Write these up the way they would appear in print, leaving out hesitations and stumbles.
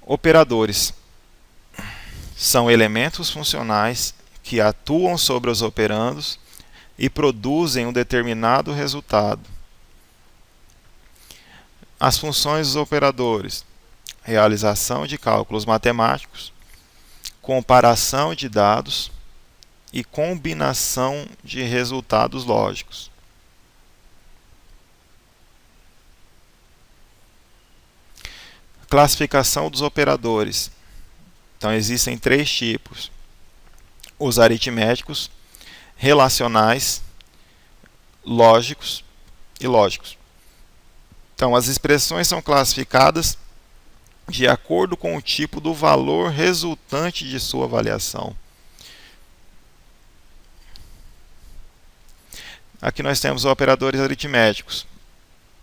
Operadores são elementos funcionais que atuam sobre os operandos e produzem um determinado resultado. As funções dos operadores: realização de cálculos matemáticos, comparação de dados e combinação de resultados lógicos. Classificação dos operadores. Então, existem três tipos: os aritméticos, relacionais, lógicos e lógicos. Então, as expressões são classificadas de acordo com o tipo do valor resultante de sua avaliação. Aqui nós temos os operadores aritméticos.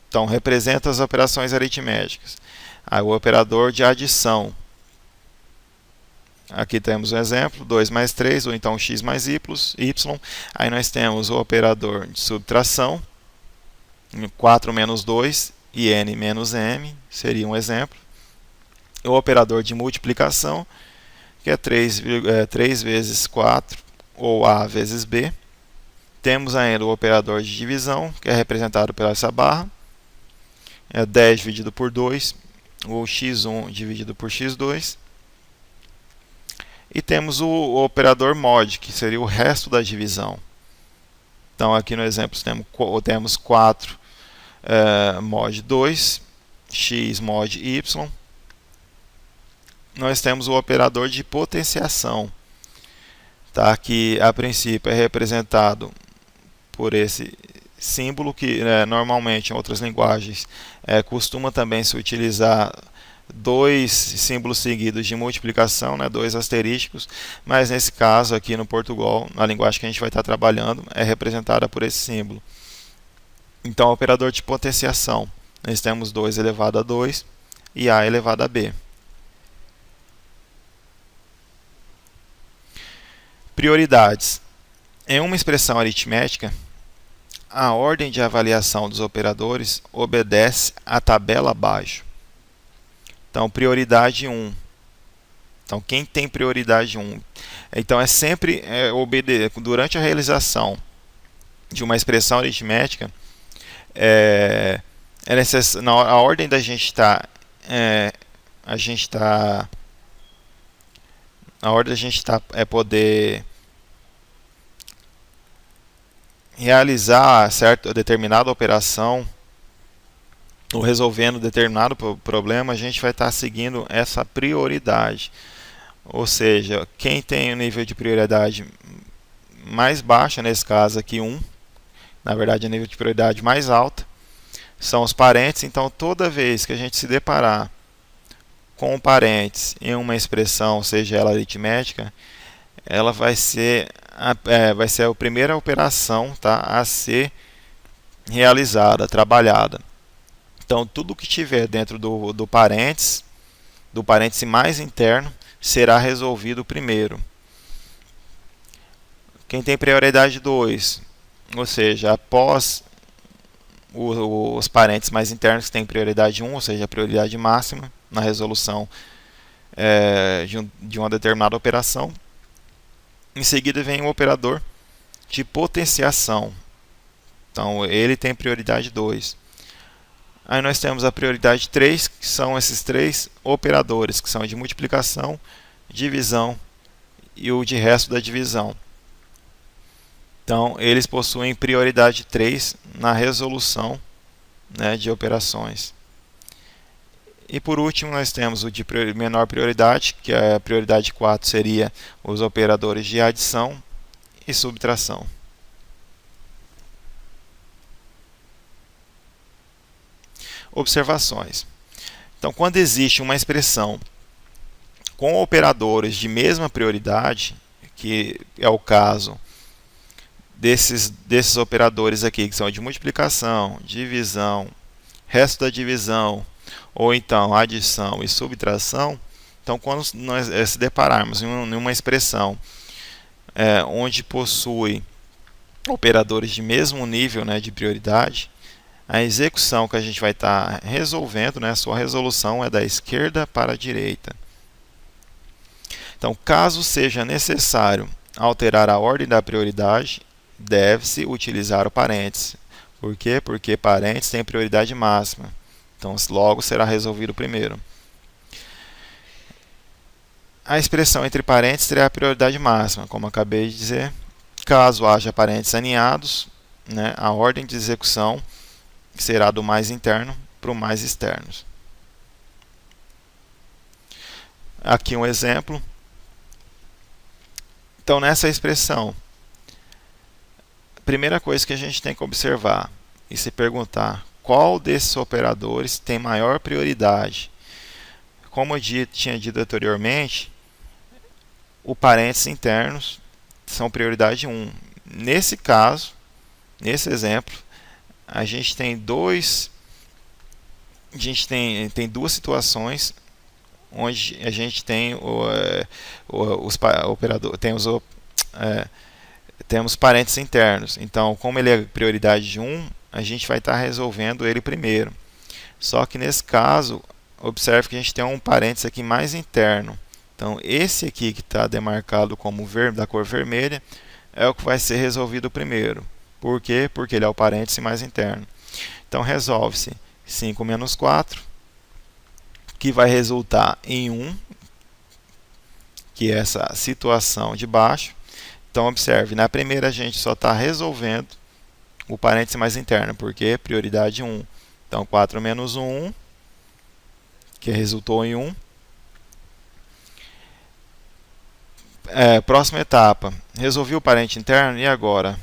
Então, representa as operações aritméticas. Aí, o operador de adição. Aqui temos um exemplo, 2 mais 3, ou então x mais y. Aí nós temos o operador de subtração, 4 menos 2 e n menos m, seria um exemplo. O operador de multiplicação, que é 3 vezes 4, ou a vezes b. Temos ainda o operador de divisão, que é representado pela essa barra, é 10 dividido por 2, ou x1 dividido por x2. E temos o operador mod, que seria o resto da divisão. Então, aqui no exemplo temos 4 mod 2, x mod y. Nós temos o operador de potenciação, tá? Que a princípio é representado por esse símbolo, que normalmente em outras linguagens costuma também se utilizar dois símbolos seguidos de multiplicação, dois asterísticos, mas nesse caso aqui no Portugal, na linguagem que a gente vai estar trabalhando, é representada por esse símbolo. Então, o operador de potenciação, nós temos 2 elevado a 2 e a elevado a b. Prioridades. Em uma expressão aritmética, a ordem de avaliação dos operadores obedece à tabela abaixo. Então, prioridade 1. Então, quem tem prioridade 1? Então, é sempre durante a realização de uma expressão aritmética, a ordem da gente está poder realizar determinada operação ou resolvendo determinado problema, a gente vai estar seguindo essa prioridade. Ou seja, quem tem o nível de prioridade mais baixo, nesse caso aqui 1, na verdade o nível de prioridade mais alta, são os parênteses. Então, toda vez que a gente se deparar com parênteses em uma expressão, seja ela aritmética, ela vai ser a primeira operação, tá, a ser realizada, trabalhada. Então, tudo que tiver dentro do parênteses mais interno, será resolvido primeiro. Quem tem prioridade 2, ou seja, após os parênteses mais internos que tem prioridade 1, ou seja, a prioridade máxima na resolução de uma determinada operação. Em seguida vem o operador de potenciação. Então, ele tem prioridade 2. Aí nós temos a prioridade 3, que são esses 3 operadores, que são de multiplicação, divisão e o de resto da divisão. Então, eles possuem prioridade 3 na resolução de operações. E por último, nós temos o de menor prioridade, que a prioridade 4 seria os operadores de adição e subtração. Observações. Então, quando existe uma expressão com operadores de mesma prioridade, que é o caso desses operadores aqui, que são de multiplicação, divisão, resto da divisão, ou então adição e subtração. Então, quando nós se depararmos em uma expressão onde possui operadores de mesmo nível de prioridade, A execução que a gente vai estar resolvendo, né, a sua resolução é da esquerda para a direita. Então, caso seja necessário alterar a ordem da prioridade, deve-se utilizar o parênteses. Por quê? Porque parênteses tem prioridade máxima. Então, logo será resolvido primeiro. A expressão entre parênteses terá a prioridade máxima, como acabei de dizer. Caso haja parênteses alinhados, né, a ordem de execução será do mais interno para o mais externo. Aqui um exemplo. Então, nessa expressão, a primeira coisa que a gente tem que observar e se perguntar qual desses operadores tem maior prioridade. Como eu tinha dito anteriormente, os parênteses internos são prioridade 1. Nesse caso, nesse exemplo, a gente tem duas situações onde a gente tem temos parênteses internos. Então, como ele é prioridade de 1, a gente vai estar resolvendo ele primeiro. Só que nesse caso, observe que a gente tem um parênteses aqui mais interno. Então, esse aqui que está demarcado como da cor vermelha é o que vai ser resolvido primeiro. Por quê? Porque ele é o parêntese mais interno. Então, resolve-se 5 menos 4, que vai resultar em 1, que é essa situação de baixo. Então, observe, na primeira a gente só está resolvendo o parêntese mais interno, porque prioridade 1. Então, 4 menos 1, que resultou em 1. Próxima etapa. Resolvi o parente interno e agora?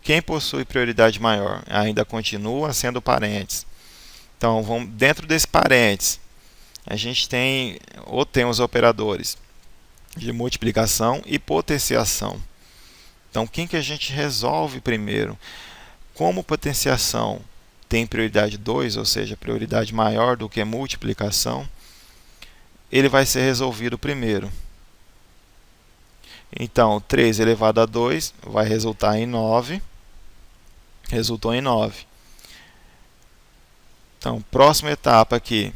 Quem possui prioridade maior? Ainda continua sendo parênteses. Então, dentro desse parênteses, a gente tem os operadores de multiplicação e potenciação. Então, quem que a gente resolve primeiro? Como potenciação tem prioridade 2, ou seja, prioridade maior do que multiplicação, ele vai ser resolvido primeiro. Então, 3 elevado a 2 vai resultar em 9. Resultou em 9. Então, próxima etapa aqui.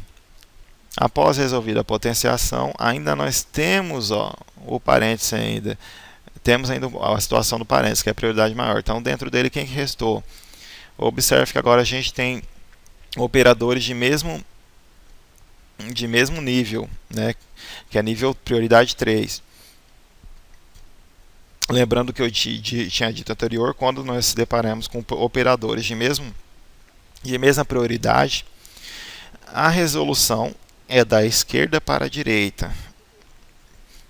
Após resolvida a potenciação, ainda nós temos o parêntese ainda. Temos ainda a situação do parêntese, que é a prioridade maior. Então, dentro dele, quem que restou? Observe que agora a gente tem operadores de mesmo nível, né? Que é nível prioridade 3. Lembrando que eu tinha dito anterior, quando nós se deparamos com operadores de mesma prioridade, a resolução é da esquerda para a direita.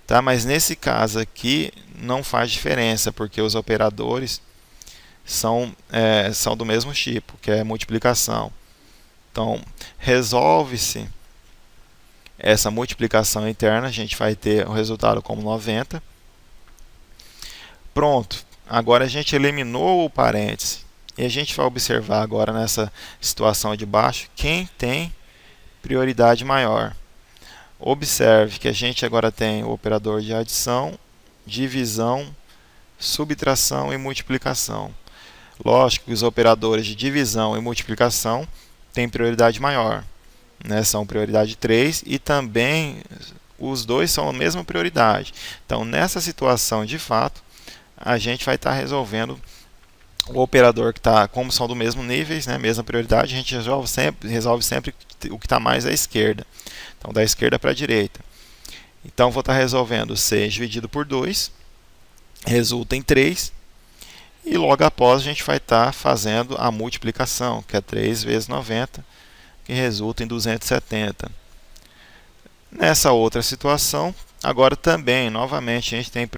Tá? Mas nesse caso aqui não faz diferença, porque os operadores são do mesmo tipo, que é multiplicação. Então, resolve-se essa multiplicação interna, a gente vai ter o resultado como 90. Pronto, agora a gente eliminou o parêntese. E a gente vai observar agora nessa situação de baixo quem tem prioridade maior. Observe que a gente agora tem o operador de adição, divisão, subtração e multiplicação. Lógico que os operadores de divisão e multiplicação têm prioridade maior, né? São prioridade 3 e também os dois são a mesma prioridade. Então, nessa situação, de fato, a gente vai estar resolvendo o operador que está, como são do mesmo níveis, né, mesma prioridade, a gente resolve sempre o que está mais à esquerda. Então, da esquerda para a direita. Então, vou estar resolvendo 6 dividido por 2, resulta em 3. E logo após a gente vai estar fazendo a multiplicação, que é 3 vezes 90, que resulta em 270. Nessa outra situação, agora também, novamente, a gente tem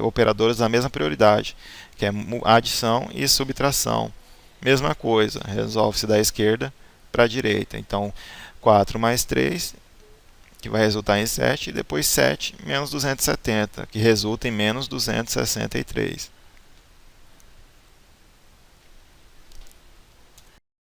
operadores da mesma prioridade, que é adição e subtração. Mesma coisa, resolve-se da esquerda para a direita. Então, 4 mais 3, que vai resultar em 7, e depois 7 menos 270, que resulta em menos 263.